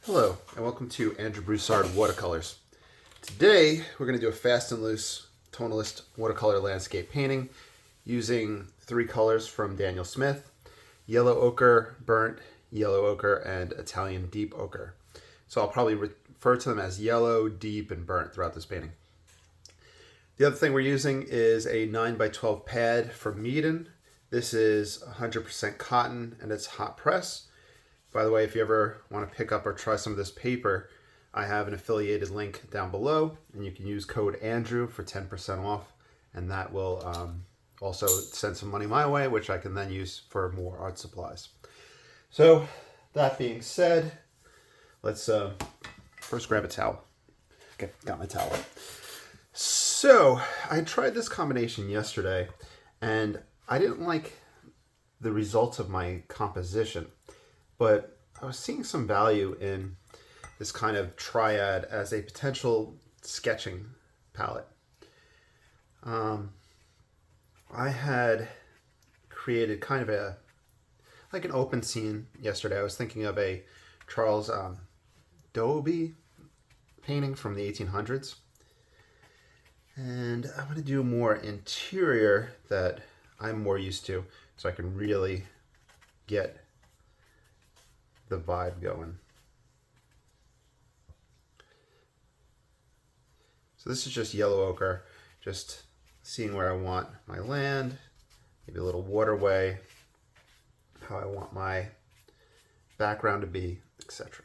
Hello, and welcome to Andrew Broussard Watercolors. Today, we're going to do a fast and loose tonalist watercolor landscape painting using three colors from Daniel Smith: yellow ochre, burnt yellow ochre, and Italian deep ochre. So I'll probably refer to them as yellow, deep, and burnt throughout this painting. The other thing we're using is a 9x12 pad from Meeden. This is 100% cotton and it's hot press. By the way, if you ever want to pick up or try some of this paper, I have an affiliated link down below, and you can use code Andrew for 10% off, and that will also send some money my way, which I can then use for more art supplies. So, that being said, let's first grab a towel. Okay, got my towel. So, I tried this combination yesterday, and I didn't like the results of my composition. But I was seeing some value in this kind of triad as a potential sketching palette. I had created kind of like an open scene yesterday. I was thinking of a Charles Dobie painting from the 1800s. And I'm going to do more interior that I'm more used to so I can really get the vibe going. So this is just yellow ochre, just seeing where I want my land, maybe a little waterway, how I want my background to be, etc.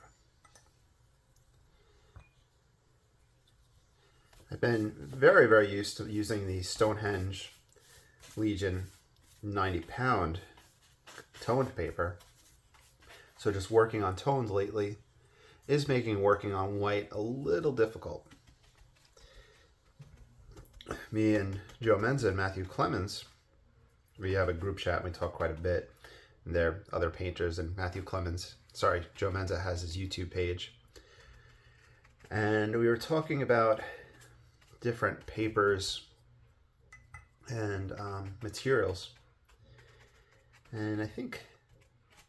I've been very, very used to using the Stonehenge Legion 90-pound toned paper. So just working on tones lately is making working on white a little difficult. Me and Joe Menza and Matthew Clemens, we have a group chat and we talk quite a bit. And they're other painters, and Joe Menza has his YouTube page. And we were talking about different papers and materials. And I think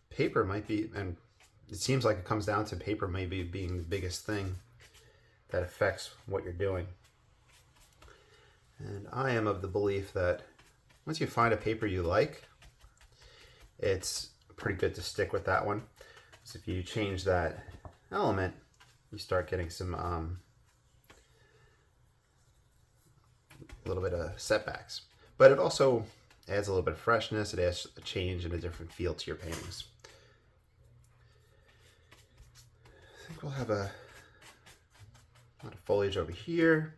paper might be, and it seems like it comes down to paper maybe being the biggest thing that affects what you're doing. And I am of the belief that once you find a paper you like, it's pretty good to stick with that one. So if you change that element, you start getting some a little bit of setbacks. But it also adds a little bit of freshness. It adds a change and a different feel to your paintings. I think we'll have a lot of foliage over here,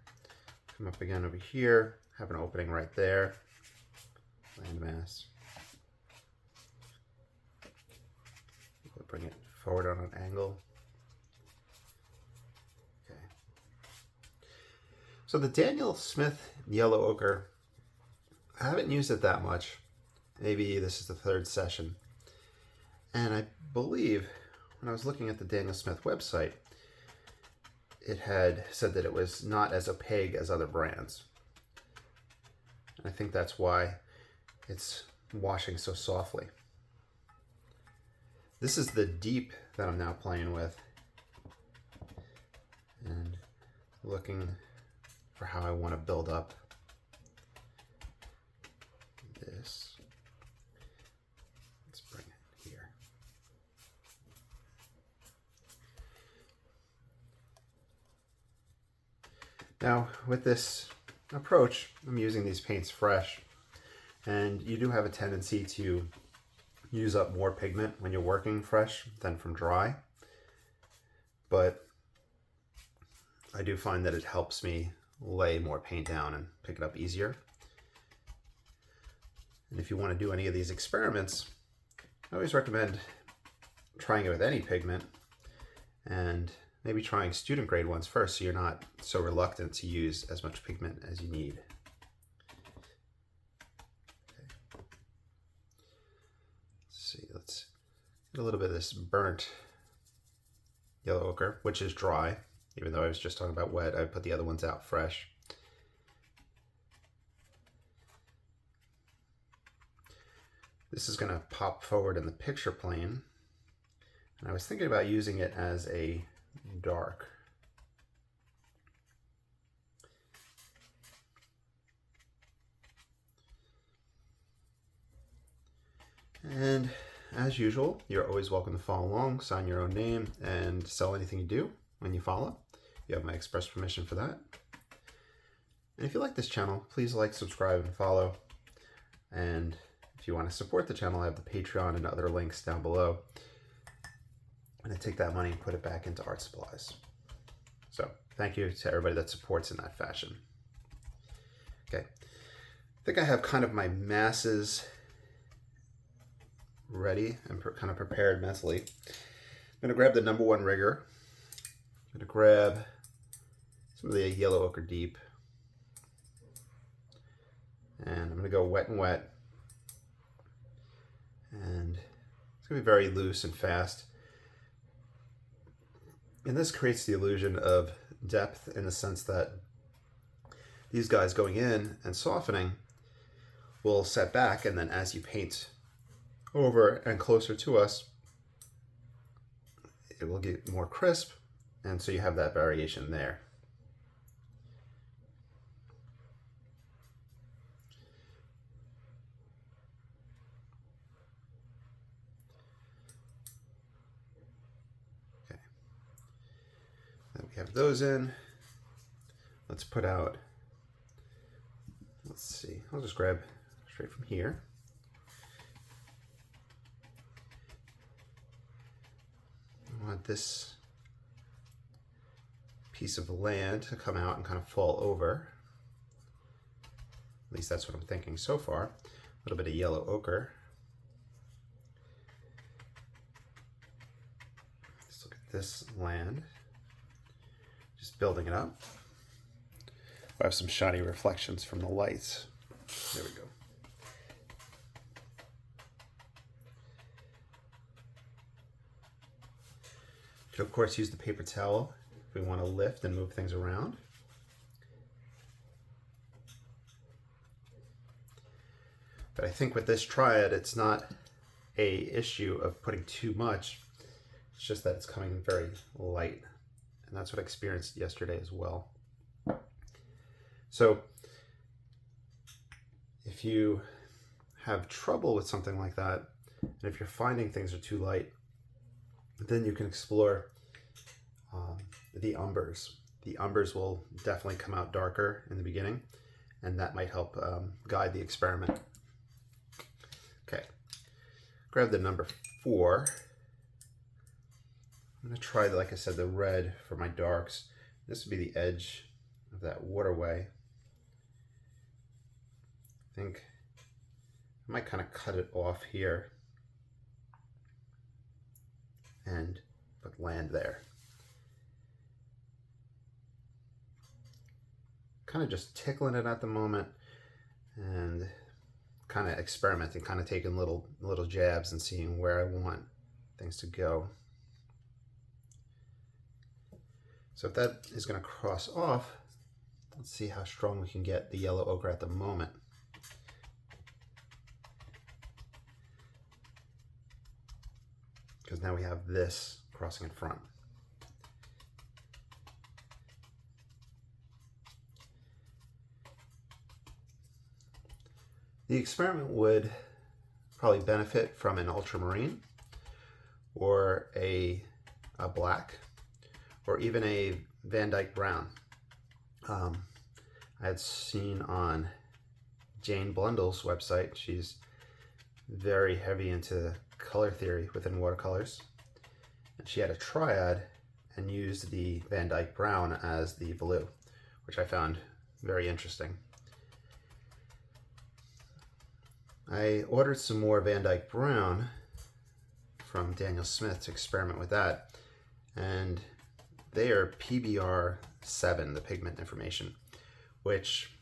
come up again over here, have an opening right there, landmass. We'll bring it forward on an angle. Okay. So the Daniel Smith yellow ochre, I haven't used it that much. Maybe this is the third session. And I believe when I was looking at the Daniel Smith website, it had said that it was not as opaque as other brands. I think that's why it's washing so softly. This is the deep that I'm now playing with and looking for how I want to build up this. Let's bring it here. Now, with this approach, I'm using these paints fresh, and you do have a tendency to use up more pigment when you're working fresh than from dry, but I do find that it helps me lay more paint down and pick it up easier. And if you want to do any of these experiments, I always recommend trying it with any pigment and maybe trying student grade ones first so you're not so reluctant to use as much pigment as you need. Okay. Let's see, let's get a little bit of this burnt yellow ochre, which is dry. Even though I was just talking about wet, I put the other ones out fresh. This is going to pop forward in the picture plane. And I was thinking about using it as a dark. And as usual, you're always welcome to follow along, sign your own name, and sell anything you do when you follow. You have my express permission for that. And if you like this channel, please like, subscribe, and follow. And if you want to support the channel, I have the Patreon and other links down below. And I take that money and put it back into art supplies. So thank you to everybody that supports in that fashion. Okay, I think I have kind of my masses ready and kind of prepared mentally. I'm going to grab the #1 rigger. I'm going to grab some of the yellow ochre deep. And I'm going to go wet and wet. And it's going to be very loose and fast. And this creates the illusion of depth in the sense that these guys going in and softening will set back, and then as you paint over and closer to us, it will get more crisp, and so you have that variation there. Okay, then we have those in. Let's put out, let's see, I'll just grab straight from here. I want this piece of land to come out and kind of fall over. At least that's what I'm thinking so far. A little bit of yellow ochre. Let's look at this land. Just building it up. I have some shiny reflections from the lights. There we go. You could of course use the paper towel if we want to lift and move things around. But I think with this triad, it's not a issue of putting too much. It's just that it's coming very light. And that's what I experienced yesterday as well. So if you have trouble with something like that, and if you're finding things are too light, then you can explore the umbers. The umbers will definitely come out darker in the beginning, and that might help guide the experiment. Okay, grab the #4. I'm going to try, like I said, the red for my darks. This would be the edge of that waterway. I think I might kind of cut it off here and put land there. Kind of just tickling it at the moment and kind of experimenting, kind of taking little jabs and seeing where I want things to go. So if that is going to cross off, let's see how strong we can get the yellow ochre at the moment. Because now we have this crossing in front. The experiment would probably benefit from an ultramarine or a black or even a Van Dyke brown. I had seen on Jane Blundell's website, she's very heavy into color theory within watercolors, and she had a triad and used the Van Dyke brown as the blue, which I found very interesting. I ordered some more Van Dyke brown from Daniel Smith to experiment with that, and they are PBR7, the pigment information, which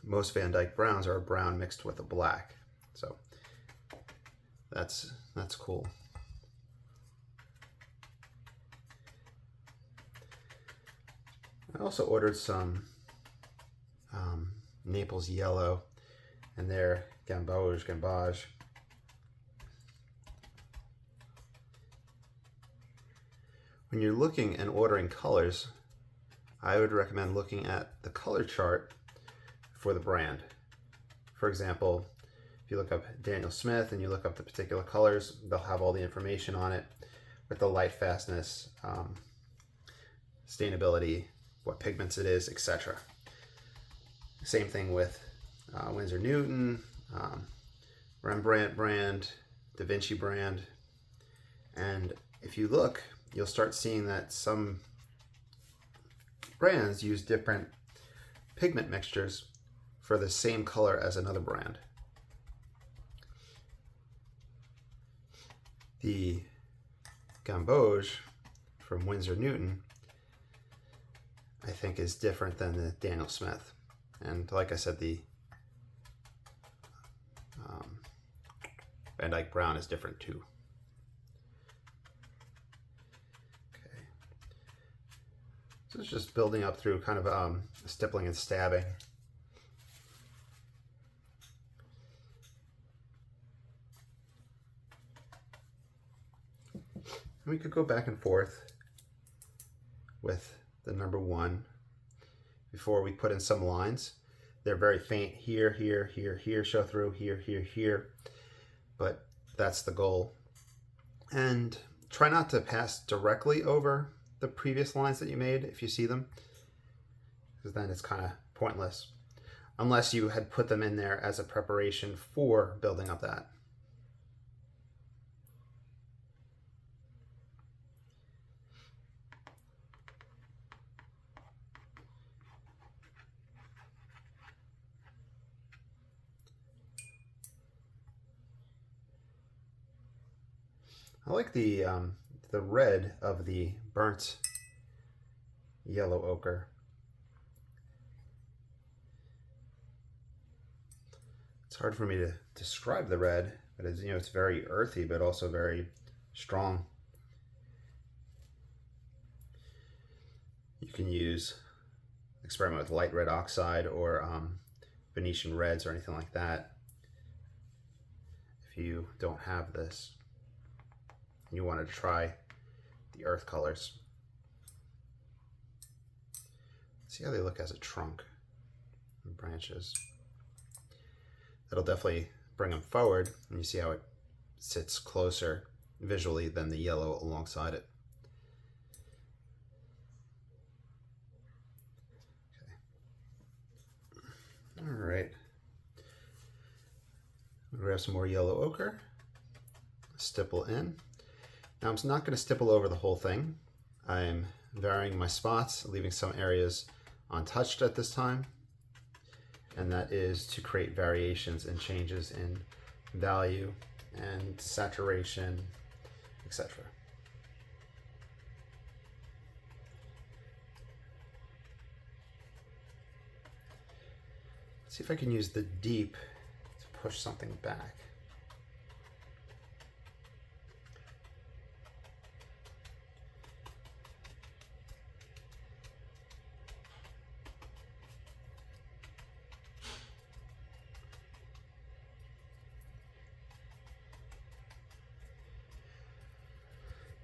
most Van Dyke browns are a brown mixed with a black. So that's cool. I also ordered some Naples yellow, and they're Gambage. When you're looking and ordering colors, I would recommend looking at the color chart for the brand. For example, if you look up Daniel Smith and you look up the particular colors, they'll have all the information on it with the light fastness, sustainability, what pigments it is, etc. Same thing with Winsor Newton, Rembrandt brand, Da Vinci brand. And if you look, you'll start seeing that some brands use different pigment mixtures for the same color as another brand. The Gamboge from Winsor Newton, I think, is different than the Daniel Smith. And like I said, the Van Dyke Brown is different too. Okay. So it's just building up through kind of stippling and stabbing. And we could go back and forth with the number 1 before we put in some lines. They're very faint here, here, here, here, show through, here, here, here. But that's the goal. And try not to pass directly over the previous lines that you made if you see them, because then it's kind of pointless, unless you had put them in there as a preparation for building up that. I like the red of the burnt yellow ochre. It's hard for me to describe the red, but it's, it's very earthy, but also very strong. You can experiment with light red oxide or Venetian reds or anything like that if you don't have this. You wanted to try the earth colors. See how they look as a trunk and branches. That'll definitely bring them forward, and you see how it sits closer visually than the yellow alongside it. Okay. All right. We'll grab some more yellow ochre, stipple in. Now I'm not going to stipple over the whole thing. I'm varying my spots, leaving some areas untouched at this time. And that is to create variations and changes in value and saturation, etc. Let's see if I can use the deep to push something back.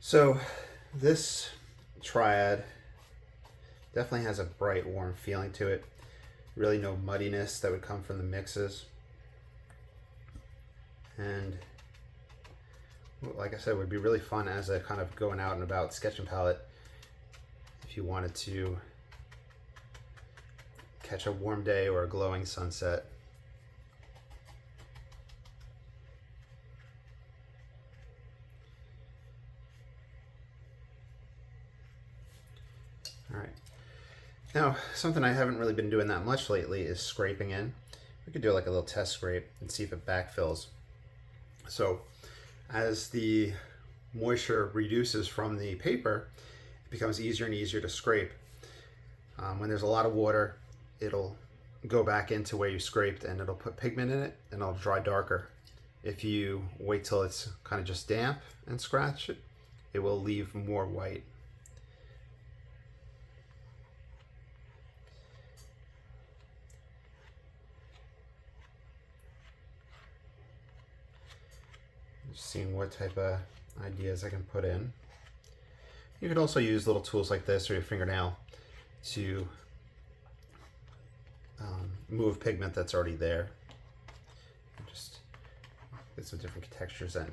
So this triad definitely has a bright, warm feeling to it. Really no muddiness that would come from the mixes. And like I said, it would be really fun as a kind of going out and about sketching palette if you wanted to catch a warm day or a glowing sunset. All right. Now, something I haven't really been doing that much lately is scraping in. We could do like a little test scrape and see if it backfills. So as the moisture reduces from the paper, it becomes easier and easier to scrape. When there's a lot of water, it'll go back into where you scraped and it'll put pigment in it and it'll dry darker. If you wait till it's kind of just damp and scratch it, it will leave more white. Just seeing what type of ideas I can put in. You could also use little tools like this or your fingernail to move pigment that's already there. Just get some different textures in.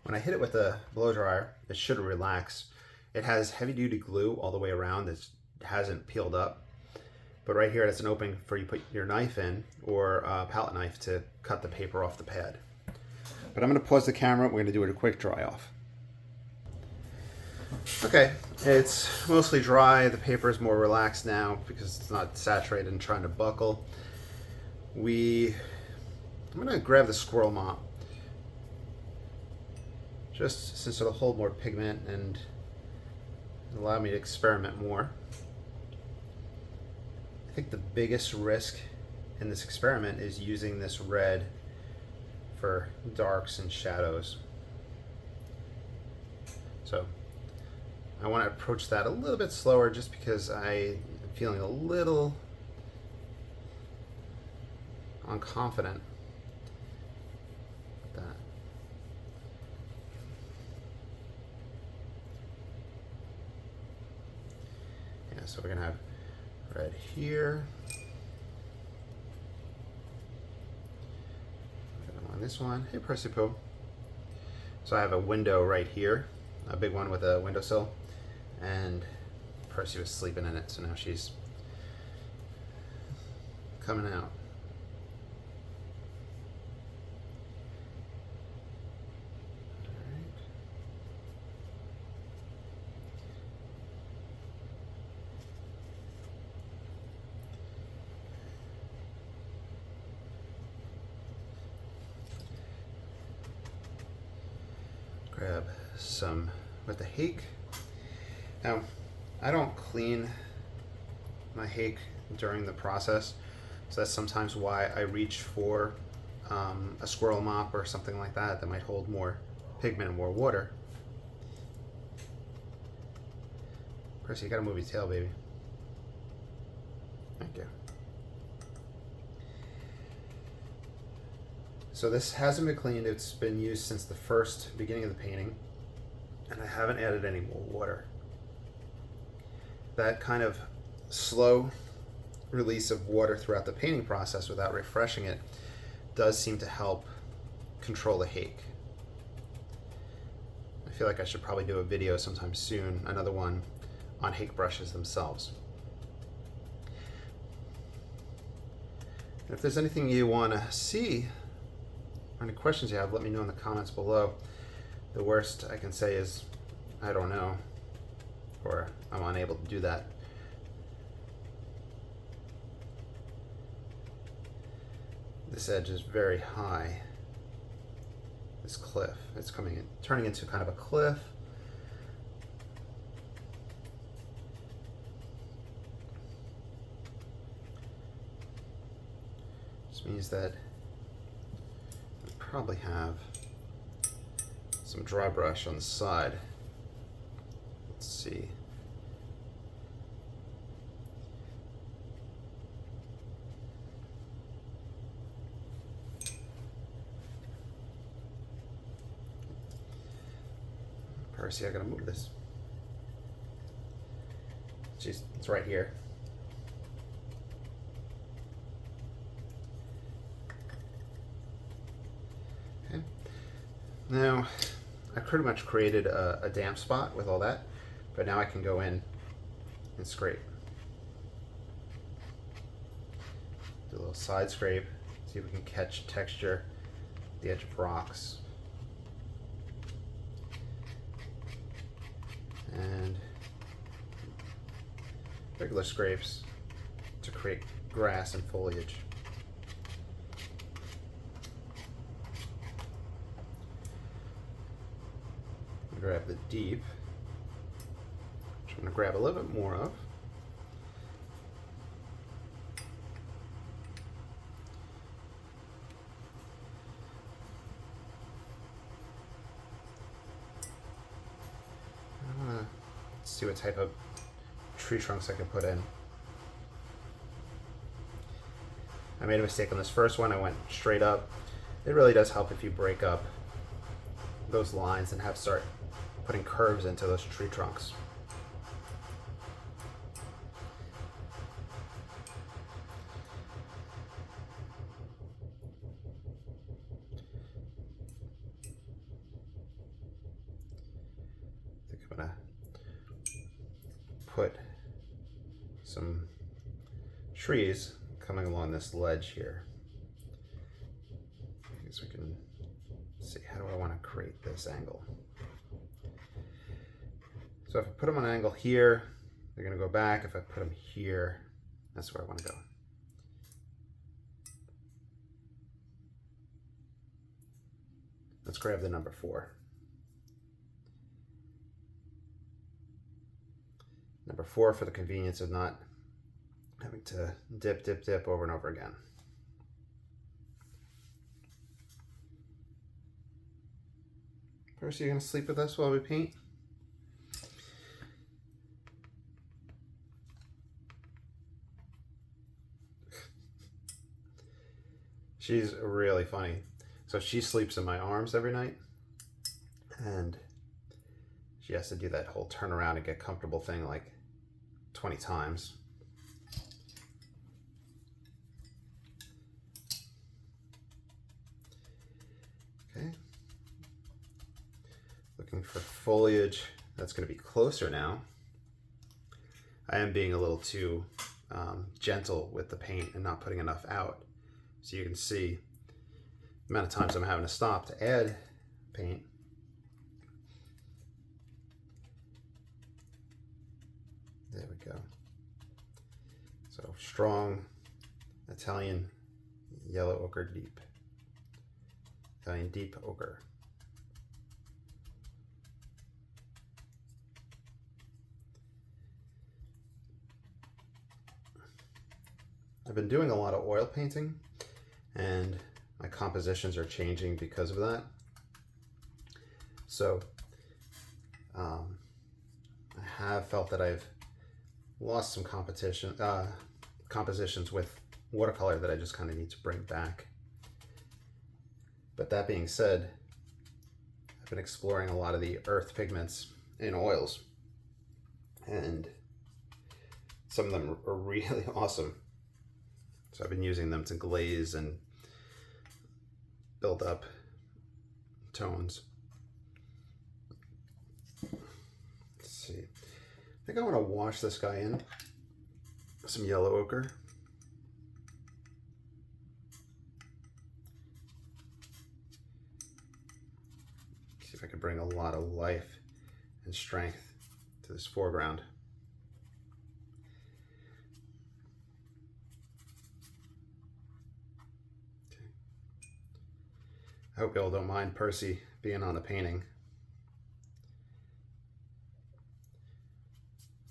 When I hit it with a blow dryer, it should relax. It has heavy duty glue all the way around. It hasn't peeled up. But right here, it's an opening for you to put your knife in, or a palette knife to cut the paper off the pad. But I'm gonna pause the camera. We're gonna do it a quick dry off. Okay, it's mostly dry. The paper is more relaxed now because it's not saturated and trying to buckle. I'm gonna grab the squirrel mop, just since it'll hold more pigment and allow me to experiment more. I think the biggest risk in this experiment is using this red for darks and shadows. So I want to approach that a little bit slower just because I'm feeling a little unconfident with that. Yeah, so we're gonna have red here. On this one, hey Percy Poo. So I have a window right here, a big one with a windowsill, and Percy was sleeping in it, so now she's coming out. Grab some with the hake. Now, I don't clean my hake during the process, so that's sometimes why I reach for a squirrel mop or something like that that might hold more pigment and more water. Percy, you gotta move your tail, baby. Thank you. So this hasn't been cleaned. It's been used since the beginning of the painting, and I haven't added any more water. That kind of slow release of water throughout the painting process without refreshing it does seem to help control the hake. I feel like I should probably do a video sometime soon, another one on hake brushes themselves. And if there's anything you want to see, or any questions you have, let me know in the comments below. The worst I can say is, I don't know, or I'm unable to do that. This edge is very high, this cliff. It's turning into kind of a cliff. This means that I probably have some dry brush on the side. Let's see. Percy, I gotta move this. Jeez, it's right here. Okay. Now, I pretty much created a damp spot with all that, but now I can go in and scrape. Do a little side scrape, see if we can catch texture at the edge of rocks. And regular scrapes to create grass and foliage. Grab the deep, which I'm going to grab a little bit more of. Let's see what type of tree trunks I can put in. made a mistake on this first one. I went straight up. It really does help if you break up those lines and start putting curves into those tree trunks. I think I'm gonna put some trees coming along this ledge here. I guess we can see, how do I want to create this angle? So if I put them on an angle here, they're going to go back. If I put them here, that's where I want to go. Let's grab the number 4. Number 4 for the convenience of not having to dip, dip, dip over and over again. Percy, you gonna sleep with us while we paint? She's really funny. So she sleeps in my arms every night, and she has to do that whole turn around and get comfortable thing like 20 times. Okay. Looking for foliage that's going to be closer now. I am being a little too gentle with the paint and not putting enough out. So you can see the amount of times I'm having to stop to add paint. There we go. So strong Italian yellow ochre deep. Italian deep ochre. I've been doing a lot of oil painting, and my compositions are changing because of that. So I have felt that I've lost some compositions with watercolor that I just kind of need to bring back. But that being said, I've been exploring a lot of the earth pigments in oils, and some of them are really awesome. So I've been using them to glaze and build up tones. Let's see. I think I want to wash this guy in with some yellow ochre. See if I can bring a lot of life and strength to this foreground. I hope y'all don't mind Percy being on a painting.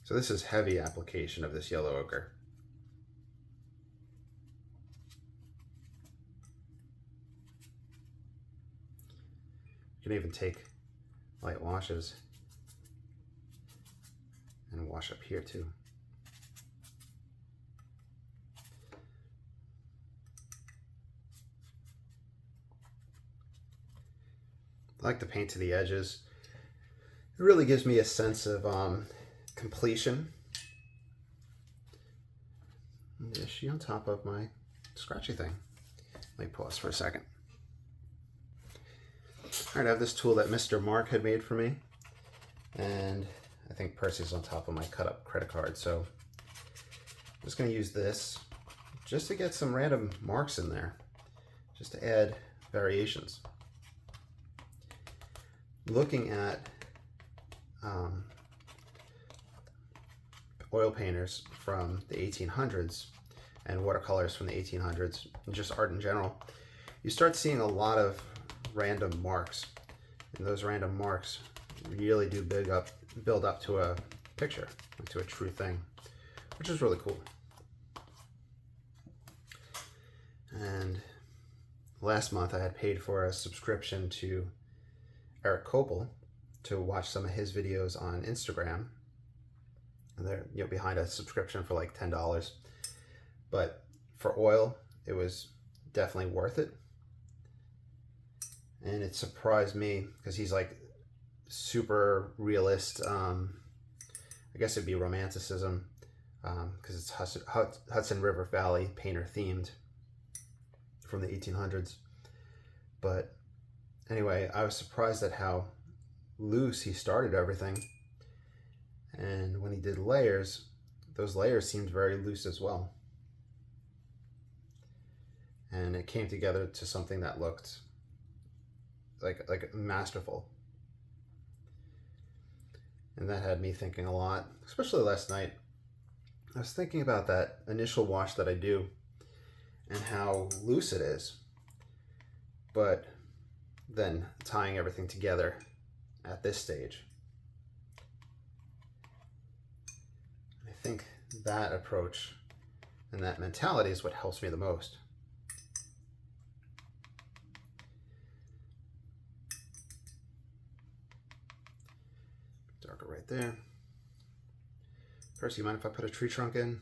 So this is heavy application of this yellow ochre. You can even take light washes and wash up here too. I like to paint to the edges. It really gives me a sense of completion. And is she on top of my scratchy thing? Let me pause for a second. All right, I have this tool that Mr. Mark had made for me, and I think Percy's on top of my cut up credit card. So I'm just going to use this just to get some random marks in there, just to add variations. Looking at oil painters from the 1800s and watercolors from the 1800s, and just art in general, you start seeing a lot of random marks, and those random marks really do build up to a picture, to a true thing, which is really cool. And last month I had paid for a subscription to Eric Copel to watch some of his videos on Instagram, and they're behind a subscription for like $10. But for oil, it was definitely worth it. And it surprised me because he's like super realist. I guess it'd be romanticism because it's Hudson River Valley painter themed from the 1800s. But anyway, I was surprised at how loose he started everything. And when he did layers, those layers seemed very loose as well. And it came together to something that looked like masterful. And that had me thinking a lot, especially last night. I was thinking about that initial wash that I do and how loose it is, but then tying everything together at this stage. I think that approach and that mentality is what helps me the most. Darker right there. First, you mind if I put a tree trunk in?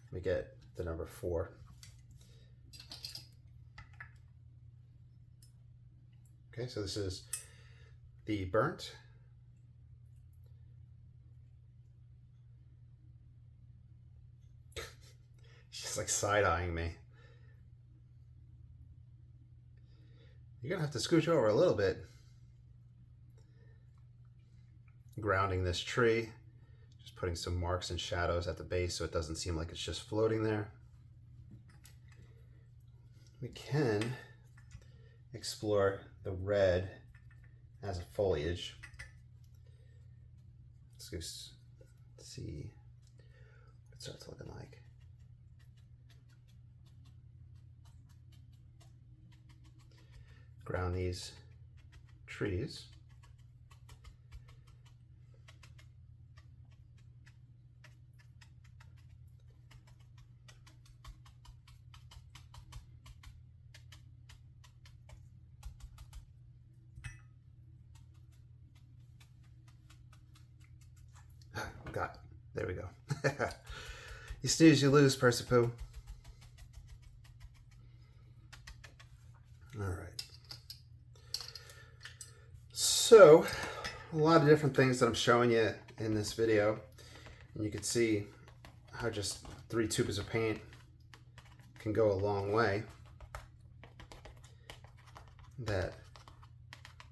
Let me get the number 4. Okay, so this is the burnt. She's like side-eyeing me. You're gonna have to scooch over a little bit. Grounding this tree, just putting some marks and shadows at the base so it doesn't seem like it's just floating there. We can explore the red as a foliage. Let's go see what it starts looking like. Ground these trees. Got it. There we go. You snooze, you lose, Persipoo. All right. So, a lot of different things that I'm showing you in this video. And you can see how just 3 tubes of paint can go a long way. That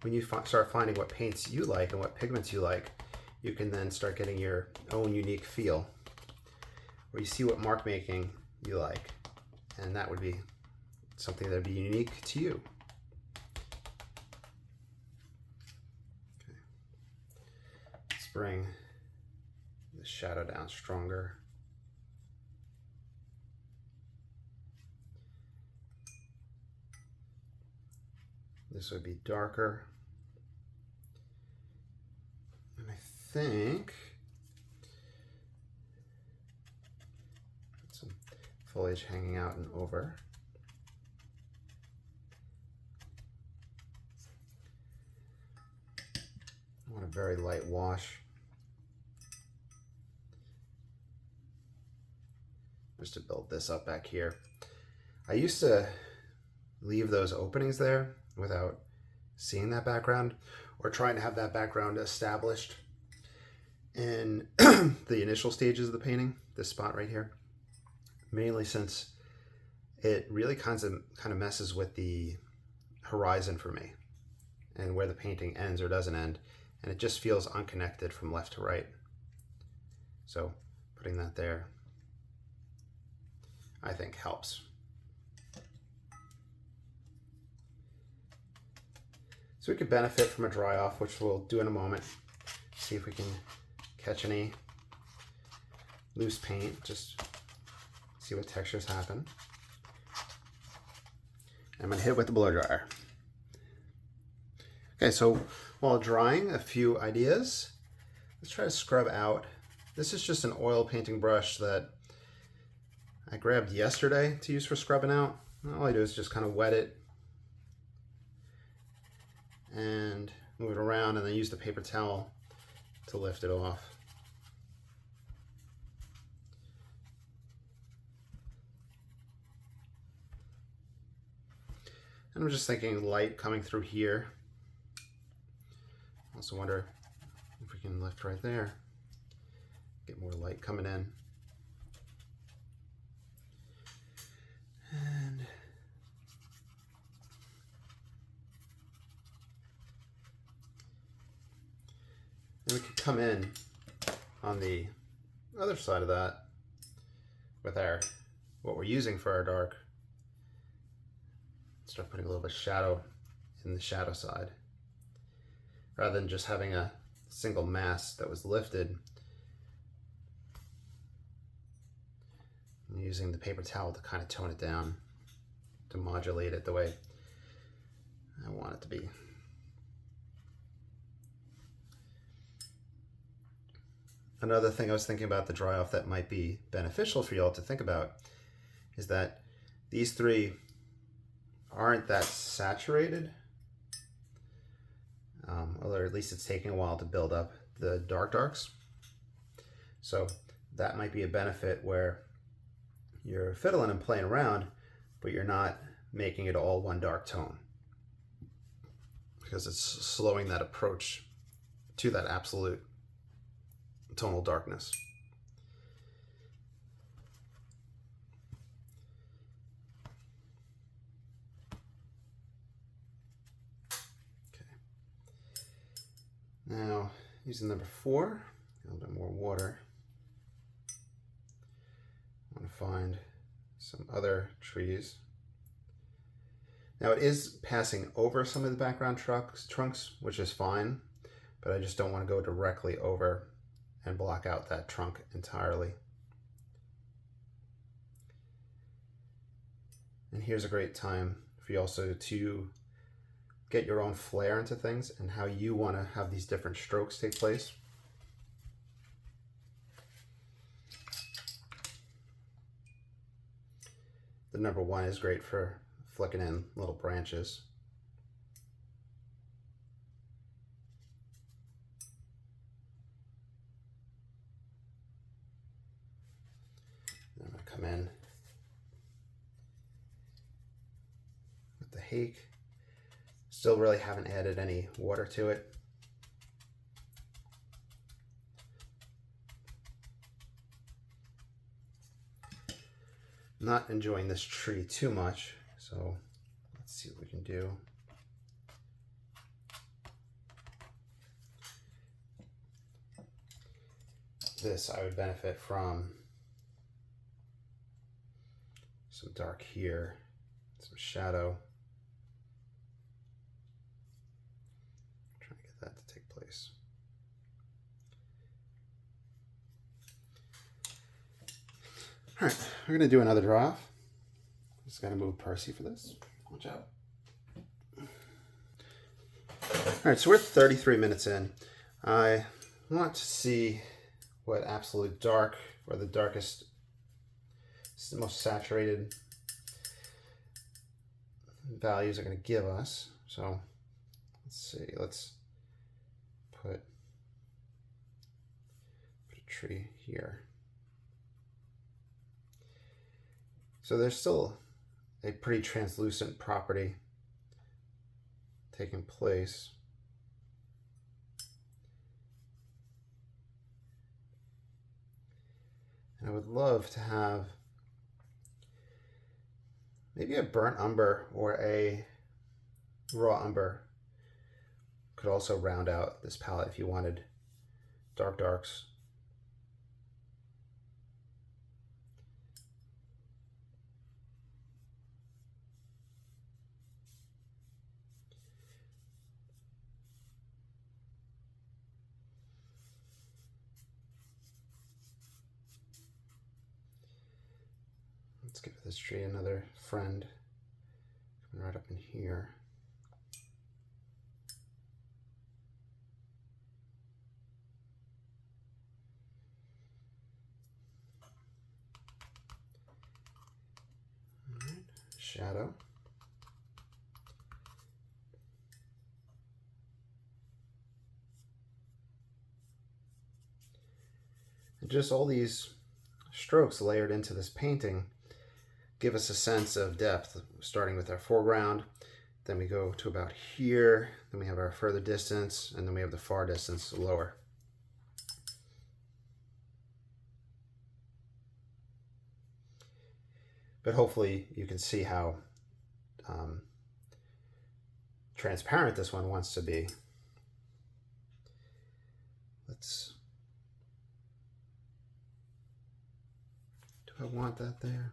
when you start finding what paints you like and what pigments you like, you can then start getting your own unique feel, where you see what mark making you like, and that would be something that would be unique to you. Okay. Let's bring the shadow down stronger. This would be darker. And I think some foliage hanging out and over. I want a very light wash. Just to build this up back here. I used to leave those openings there without seeing that background, or trying to have that background established in the initial stages of the painting, this spot right here, mainly since it really kind of messes with the horizon for me and where the painting ends or doesn't end, and it just feels unconnected from left to right. So putting that there, I think, helps. So we could benefit from a dry off, which we'll do in a moment. See if we can catch any loose paint, just see what textures happen. I'm gonna hit it with the blow dryer. Okay, so while drying, a few ideas. Let's try to scrub out. This is just an oil painting brush that I grabbed yesterday to use for scrubbing out. All I do is just kind of wet it and move it around, and then use the paper towel to lift it off. And I'm just thinking light coming through here. Also wonder if we can lift right there, get more light coming in. And then we could come in on the other side of that with what we're using for our dark. Start putting a little bit of shadow in the shadow side, rather than just having a single mass that was lifted. I'm using the paper towel to kind of tone it down, to modulate it the way I want it to be. Another thing I was thinking about the dry off that might be beneficial for y'all to think about is that these three aren't that saturated, or at least it's taking a while to build up the darks. So that might be a benefit where you're fiddling and playing around, but you're not making it all one dark tone, because it's slowing that approach to that absolute tonal darkness. Okay. Now, using number 4, a little bit more water. I want to find some other trees. Now it is passing over some of the background trunks, which is fine, but I just don't want to go directly over and block out that trunk entirely. And here's a great time for you also to get your own flair into things and how you want to have these different strokes take place. The number 1 is great for flicking in little branches. I'm going to come in with the hake. Still really haven't added any water to it. Not enjoying this tree too much, so let's see what we can do. This I would benefit from some dark here, some shadow. Trying to get that to take place. All right, we're gonna do another dry off. Just gotta move Percy for this. Watch out. All right, so we're 33 minutes in. I want to see what absolute dark, or the darkest, most saturated values are gonna give us. So let's see, let's put a tree here. So there's still a pretty translucent property taking place. And I would love to have maybe a burnt umber or a raw umber. Could also round out this palette if you wanted darks. Let's give this tree another friend. Coming right up in here. All right, shadow. And just all these strokes layered into this painting give us a sense of depth, starting with our foreground, Then we go to about here. Then we have our further distance, and then we have the far distance lower. But hopefully you can see how transparent this one wants to be. Do I want that there?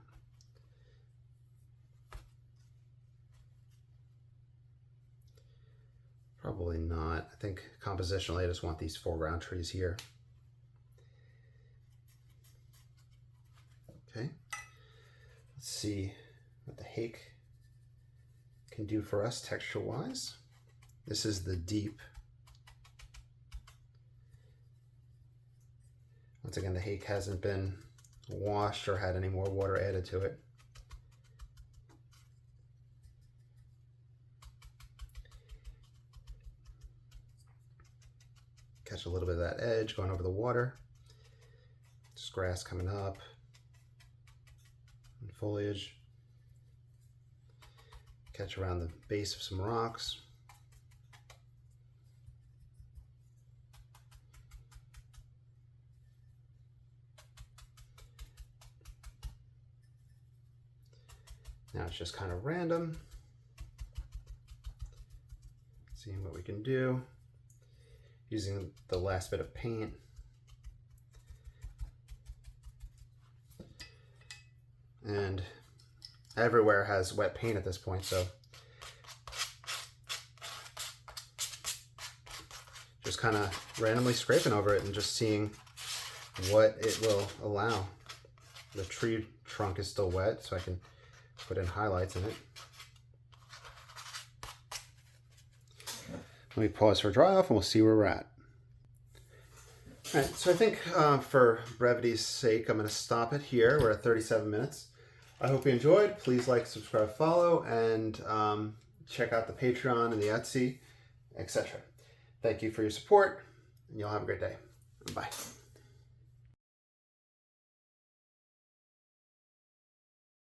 Probably not. I think compositionally I just want these foreground trees here. Okay. Let's see what the hake can do for us texture-wise. This is the deep. Once again, the hake hasn't been washed or had any more water added to it. Catch a little bit of that edge going over the water. Just grass coming up and foliage. Catch around the base of some rocks. Now it's just kind of random. Seeing what we can do. Using the last bit of paint. And everywhere has wet paint at this point, so just kind of randomly scraping over it and just seeing what it will allow. The tree trunk is still wet, so I can put in highlights in it. Let me pause for dry off and we'll see where we're at. All right, so I think for brevity's sake, I'm going to stop it here. We're at 37 minutes. I hope you enjoyed. Please like, subscribe, follow, and check out the Patreon and the Etsy, etc. Thank you for your support, and you'll have a great day. Bye.